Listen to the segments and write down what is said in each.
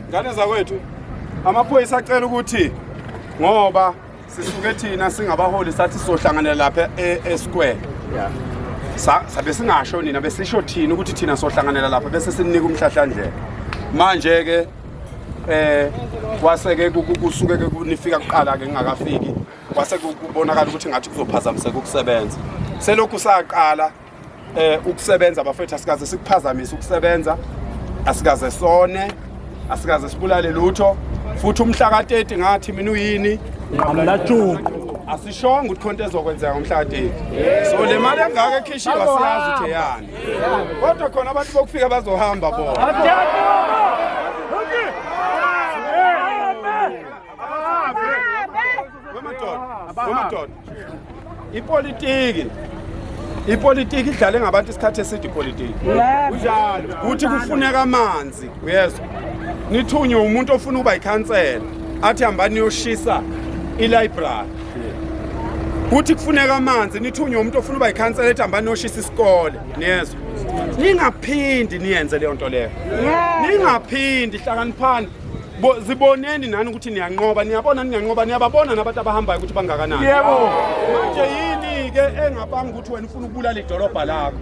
Ngane zakwethu amaphoyisa acela ukuthi ngoba sisuke thina singabaholi sathi sohlanganela lapha eSquare sabe singasho nina besisho thina ukuthi thina sohlanganela lapha bese sininika umhlahlandlela manje ke kwaseke kusuke ke kunifika kuqala ke ngingakafiki kwase kubonakala ukuthi ngathi kuzophazamiseka ukusebenza selokhu saqala ukusebenza abafethu asikaze sikuphazamise ukusebenza asikaze sone asikaze sibulale lutho futhi umhla ka30 ngathi mina uyini ngamlajuqu asishonga ukuthi konke ezokwenzeka ngomhla ka30 so le mali engaka ekhishiwa siyazi ukuthi yani kodwa khona abantu bokufika bazohamba bona Wemadoda ipolitiki idlale ngabantu isikhathi eside ipolitiki kunjalo uthi kufuneka amanzi uyezwa nithunywe umuntu ofuna ukuba ikhansela athi hambani niyoshisa ilibrary uthi kufuneka amanzi nithunywe umuntu ofuna ukuba ikhansela ethi hambani niyoshisa isikole niyezwa ningaphindi niyenze leyo nto leyo ningaphindi hlakaniphani ziboneni nani ukuthi niyanqoba niyabona niyanqoba niyababona nabantu abahambayo ukuthi bangakanani yebo manje yini ke engapanga ukuthi wena ufuna ukubulala idolobha lakho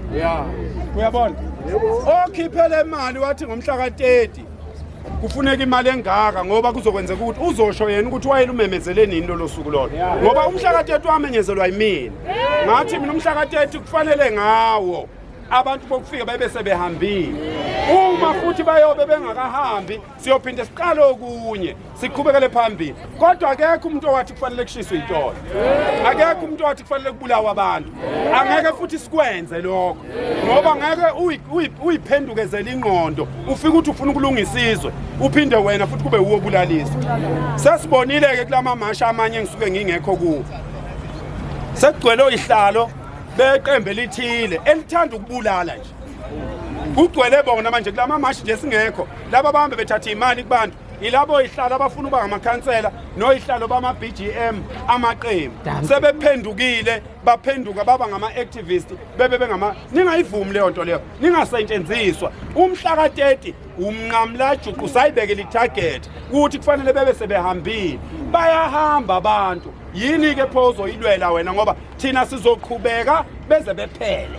uyabona okhiphele imali wathi ngomhla ka30 kufuneka imali engaka ngoba kuzokwenzeka ukuthi uzosho yena ukuthi wayelumemezele nini lo suku lolo ngoba umhla ka30 wamenyezelwa yimina ngathi mina umhla ka30 kufanele ngawo abantu bokufika babe sebehambile uma futhi bayobe bengakahambi siyophinda siqale okunye siqhubekele phambili kodwa akekho umuntu owathi kufanele kushiswe itolo akekho umuntu owathi kufanele kubulawa abantu angeke futhi sikwenze lokho ngoba ngeke uyiphendukezela ingqondo ufika ukuthi ufuna ukulungisa izwe uphinde wena futhi kube uwo bulaliswa sesibonile ke kulama masha amanye ngisuke ngingekho kuwo sekugcwele ihlalo beqembe lithile elithanda ukubulala nje kugcwele bona manje kulama mashi nje singekho laba bahambe bethatha imali kubantu ilabo ihlalo abafuna uba ngamakhansela noyihlalo bama BGM amaqembu sebephendukile baphenduka baba ngama activist bebe bengama ningayivumi leyo nto leyo ningasetshenziswa umhla ka30 umnqamlajuqu sayibeke li target ukuthi kufanele bebe sebehambile bayahamba abantu yini ke phozo ilwela wena ngoba thina sizoqhubeka beze bephele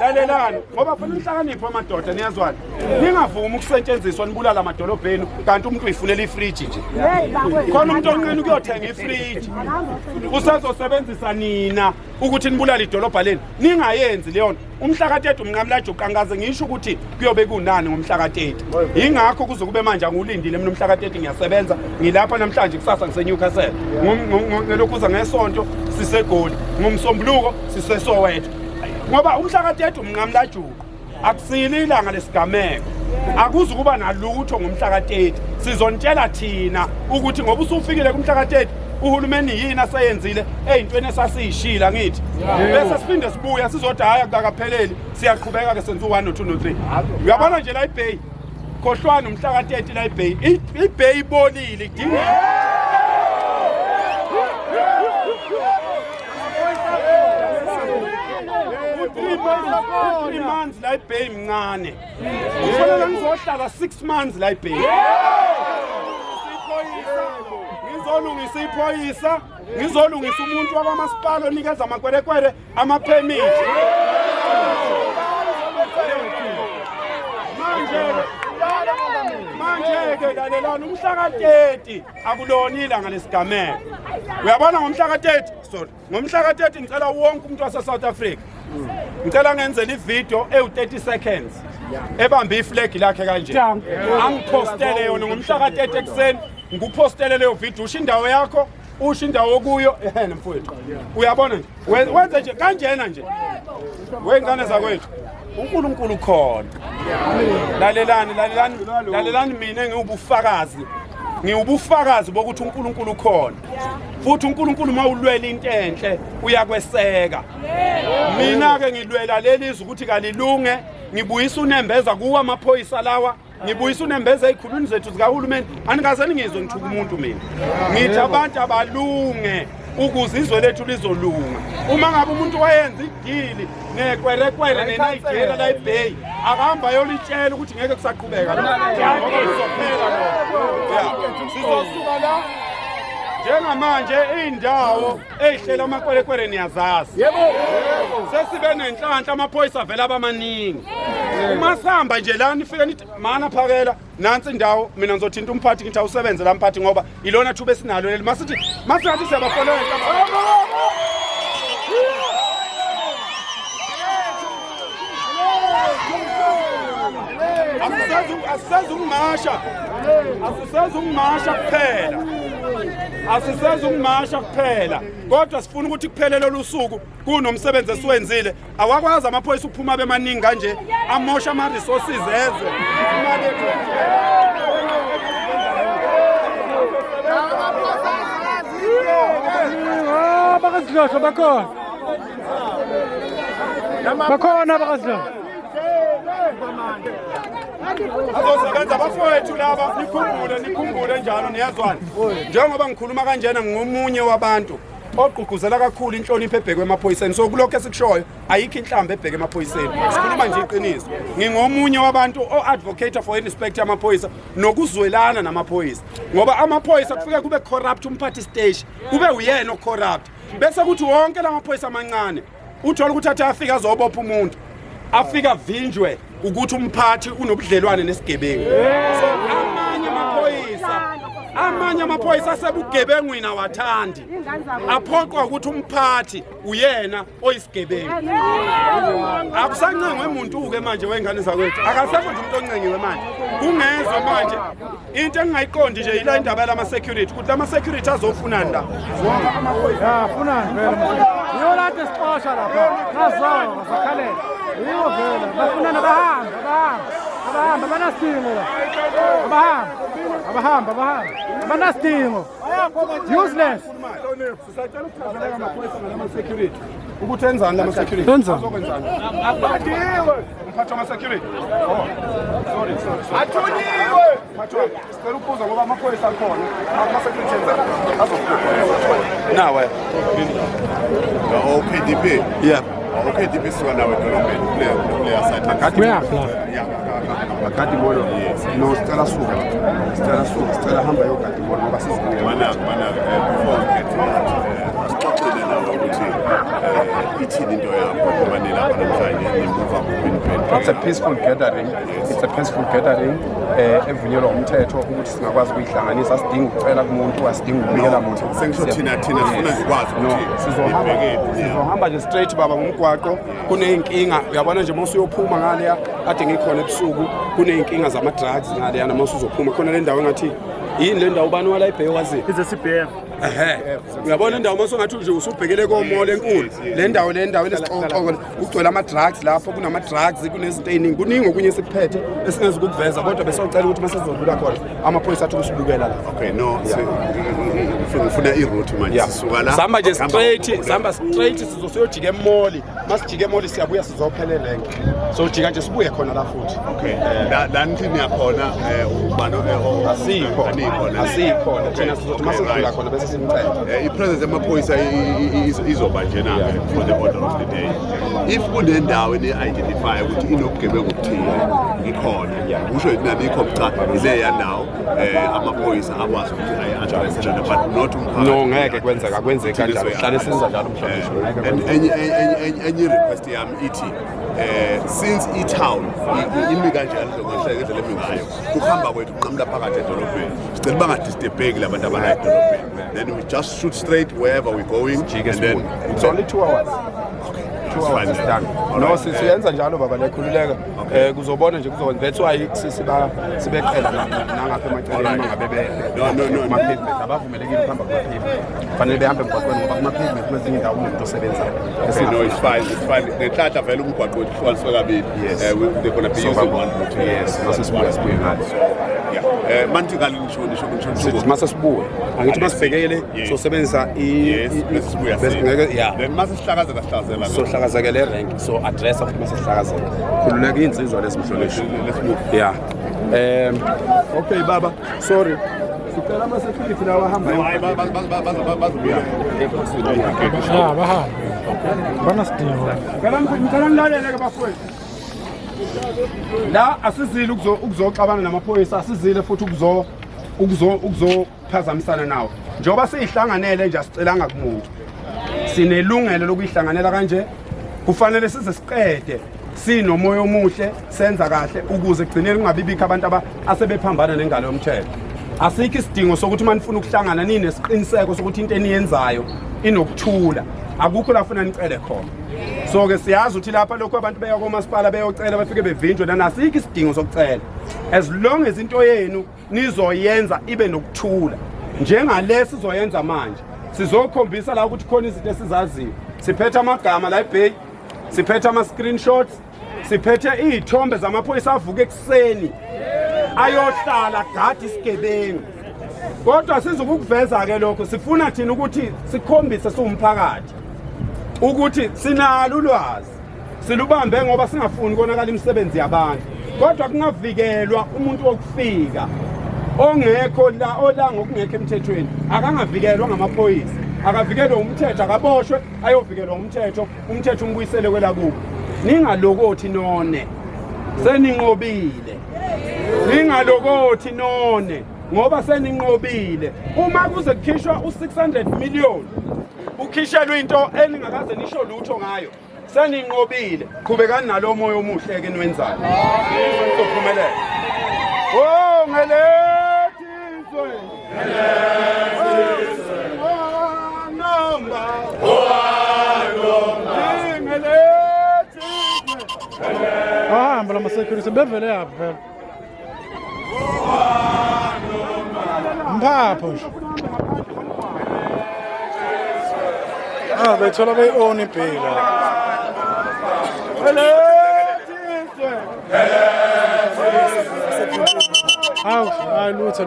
lalelani ngoba funa inhlakanipho amadoda niyazwana ningavumi ukusetshenziswa nibulala amadolobheni kanti umuntu uyifunela ifridge nje khona umuntu onqeni ukuyothenga ifridge usazosebenzisa nina ukuthi nibulale idolobha leni ningayenzi leyo nto umhla ka30 umnqamlajuqu angaze ngisho ukuthi kuyobe kunani ngomhla ka30 ingakho kuze kube manje angulindile mina umhla ka30 ngiyasebenza ngilapha namhlanje kusasa ngiseNewcastle ngelokhuza ngesonto sisegoli ngomsombuluko siseSoweto ngoba umhla ka30 umnqamlajuqu akusile ilanga lesigameko akuze kuba nalutho ngomhla ka30 sizontshela thina ukuthi ngoba usufikile kumhla ka30 uhulumeni yini asayenzile ezintweni esasishila ngithi bese siphinde sibuya sizoda haya kungakapheleli siyaqhubeka ke senza u1 no2 no3 uyabona nje la iBay khohlwana umhla ka30 la iBay ibolile idinga months la iBay mncane kufanele ngizohlala 6 months la iBay ngizolungisa iphoyisa ngizolungisa umuntu wakamasipala onikeza amakwerekwere ama-permit manje-ke lalelani umhla ka30 akulona ilanga lesigameko uyabona ngomhla ka30 sorry ngomhla ka30 ngicela wonke umuntu wase-South Africa ngicela ngenzela ivideo ewu-30 seconds ebambe iflag lakhe kanje angipostele yona ngomhla ka30 ekuseni ngikupostele leyo video usho indawo yakho usho indawo okuyo mfowethu uyabona nje wenze nje kanjena nje wengane zakwethu uNkulunkulu khona lalelani mina ngiwubufakazi bokuthi uNkulunkulu khona futhi uNkulunkulu mawulwela into enhle uyakweseka mina ke ngilwela lelizwe ukuthi kalilunge ngibuyisa unembeza kuwa amaphoyisa lawa ngibuyisa unembeza ezikhulwini zethu zikahulumeni anikaze ningizwe ngithuka umuntu mina ngithi abantu abalunge ukuze izwe lethu lizolunga. Uma ngabe umuntu wayenza igili nekwerekwere neNigeria la eBay akahamba yolitshela ukuthi ngeke kusaqhubeka ngoba kuzophela lo. Sizosuka la njengamanje indawo eyihlela amakwerekwere niyazazi. Yebo. Sesibe nenhlanhla amaphoyisa avela abamaningi. Uma sihamba nje la nifike nithi mana phakela nansi indawo mina ngizothinta umphathi ngithi awusebenze la mphathi ngoba ilona thuba esinalo leli masithi ngathi siyabafolela asisazi ukumasha kuphela kodwa sifuna ukuthi kuphele lolu suku kunomsebenzi esiwenzile awakwazi amaphoyisa ukuphuma bemaningi kanje amosha ama resources ezwe imali bakazidlohla bakhona bakazidlohla azosebenza abafowethu laba nikhumbule njalo niyazwana njengoba ngikhuluma kanjena ngomunye wabantu ogqugquzela kakhulu inhlonipho ebhekwe emaphoyiseni so kulokho esikushoyo ayikho inhlamba ebheke emaphoyiseni sikhuluma nje iqiniso ngingomunye wabantu o-advocate for irespect yamaphoyisa nokuzwelana namaphoyisa ngoba amaphoyisa kufike kube corrupt umphathi stage kube uyena ocorrupt bese kuthi wonke lamaphoyisa amancane uthola ukuthi athi afika azobopha umuntu afika vinjwe ukuthi umphathi unobudlelwane nesigebengu so amanye amaphoyisa asebugebengwini awathandi aphoqwa ukuthi umphathi uyena oyisigebengu akusancengwe umuntu-ke manje wengane zakwethu akasekho nje umuntu oncengiwe manje kungezwe manje into engingayiqondi nje yila indaba yalama-security ukuthi lama-security azofunani la funani vele yiwo lade sixosha lapha nazayo basakhalela yiwo vele bafunana bahamba banasidingo la abahamba abanasidingo useless sisacela ukuchazeleka amaphoyisa nama-security ukuthi enzani lama-security azokwenzani umphathi wama-security athunyiwe sicela ukubuza ngoba amaphoyisa akhona ama-security enzani nawe OKDP yeah OKDP siwa nawe edolobheni kuleya site Gadi Molo no sicela suka sicela hamba yo Gadi Molo ngoba sizibuye mana before we get sixoxele nawe ukuthi ithini into yakho ngoba nilapha namhlanje nimuva ku-independent. It's a peaceful gathering. It's a peaceful gathering. Evunyelwa umthetho ukuthi singakwazi ukuyihlanganisa sidinga ukucela kumuntu asidinga ukubikela umuntu. Sengisho thina sifuna sikwazi ukuthi sizohamba nje straight baba ngomgwaqo kuneyinkinga uyabona nje mase uyophuma ngaleya ade ngikhona ebusuku kuneyinkinga zama drugs ngaleya namase uzophuma khona le ndawo engathi yini le ndawo ubani wala ibheke wazi ize-CBF uyabona indawo mase ungathi nje usubhekele komall enkulu le ndawo lesixoxo kugcwele ama-drugs lapho kunama-drugs kunezinto ey'ningi kuningi okunye sikuphethe esingezi ukukuveza kodwa besocela ukuthi mase sizodlula khona amaphoyisa athi ukusibukela la okay no ngifuna iroute manje sisuka la sihamba nje straight sizosiyojika emall masijika emall siyabuya sizophelela enke sojika nje sibuye khona la futhi okay la nithi niyakhona ubani asikhona thina sizothi masidlula khona bese simcela i-presence yamaphoyisa izoba njena-ke for the order of the day if kunendawo ene-identify ukuthi inobugebengu obuthile ikhona kusho yithi nabikho cha ileya ndawo amaphoyisa akwazi ukuthi ayi-address-elana but not no ngeke kwenzeka kanjalo hlale senza njalo mhlawumbe enye request yami ithi since i-town imi kanjalo ngendlela emi ngayo ukuhamba kwethu kunqamula phakathi edolobheni sicela bangadistebheki labantu abala edolobheni then we just shoot straight wherever we're going and then it's only 2 hours no siyenza njalo baba lekhululeka kuzobona nje kuzokwenza that's why sibeqela nangapha emaceleni mangabe ama-pavement abavumelekile ukuhamba kuma-pavement kufanele behambe emgwaqweni ngoba kuma-pavement kwezinye indawo umuntu osebenzayo no it's fine ngenhlanhla vele umgwaqo wethu uhlukaniswe kabili they're gonna be using one route yes masesibuye ngalo manje ngale nisho mase sibuye angithi masibhekele sosebenzisa then mase sihlakazela sohlakazekele rank so address futhi mase sihlakazela khululeka insizwa lesimhlonishwa let's move yeah okay baba sorry sicela ama-security lawa ahambayo bazobuya Ya bahambe. Banasidingo. ngicela nilalele-ke bafowethu la asizile ukuzoxabana namaphoyisa asizile futhi ukuzophazamisana nawo njengoba siyihlanganele nje asicelanga kumuntu sinelungelo lokuyihlanganela kanje kufanele size siqede sinomoya omuhle senza kahle ukuze kugcinele kungabibikho abantu asebephambana nengalo yomthetho asikho isidingo sokuthi manifuna ukuhlangana ninesiqiniseko sokuthi into eniyenzayo inokuthula akukho la funa nicele khona so ke siyazi ukuthi lapha lokho abantu beya komasipala beyocela bafike bevinjwe lana asikho isidingo sokucela as long as into yenu nizoyenza ibe nokuthula njengalesi sizoyenza manje sizokhombisa la ukuthi khona izinto esizaziyo siphethe amagama la eBay siphethe ama-screenshots siphethe iy'thombe zamaphoyisa avuka ekuseni ayohlala gadi isigebengu kodwa sizukukuveza-ke lokho sifuna thina ukuthi sikhombise siwumphakathi ukuthi sinalo ulwazi silubambe ngoba singafuni konakala imisebenzi yabantu kodwa kungavikelwa umuntu wokufika ongekho la ola ngokungekho emthethweni akangavikelwa ngamaphoyisa akavikelwe umthetho akaboshwe ayovikelwa umthetho umbuyisele kwelakubo ningalokothi none seninqobile ningalokothi none ngoba seninqobile uma kuze kukhishwa u600 million ukhishelwe into eningakaze nisho lutho ngayo seninqobile qhubekani nalo moya omuhle ke niwenzayo sizophumelela oh ngelethi izwe namba ngelethi Bahamba lama-security bevele yaphi phela. Mphapho nje. Bethola beyi-own ibhila. Hayi lutho